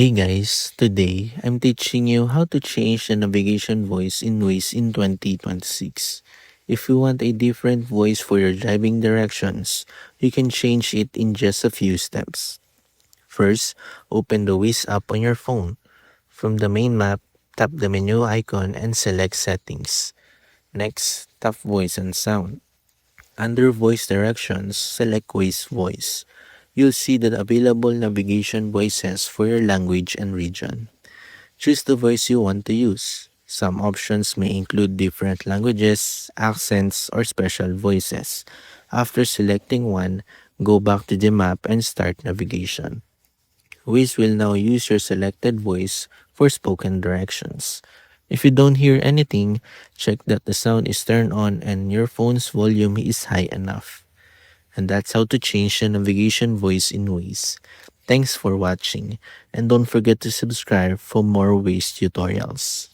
Hey guys, today I'm teaching you how to change the navigation voice in Waze in 2026. If you want a different voice for your driving directions, you can change it in just a few steps. First, open the Waze app on your phone. From the main map, tap the menu icon and select Settings. Next, tap Voice and Sound. Under Voice Directions, select Waze Voice. You'll see the available navigation voices for your language and region. Choose the voice you want to use. Some options may include different languages, accents, or special voices. After selecting one, go back to the map and start navigation. Waze will now use your selected voice for spoken directions. If you don't hear anything, check that the sound is turned on and your phone's volume is high enough. And that's how to change the navigation voice in Waze. Thanks for watching, and don't forget to subscribe for more Waze tutorials.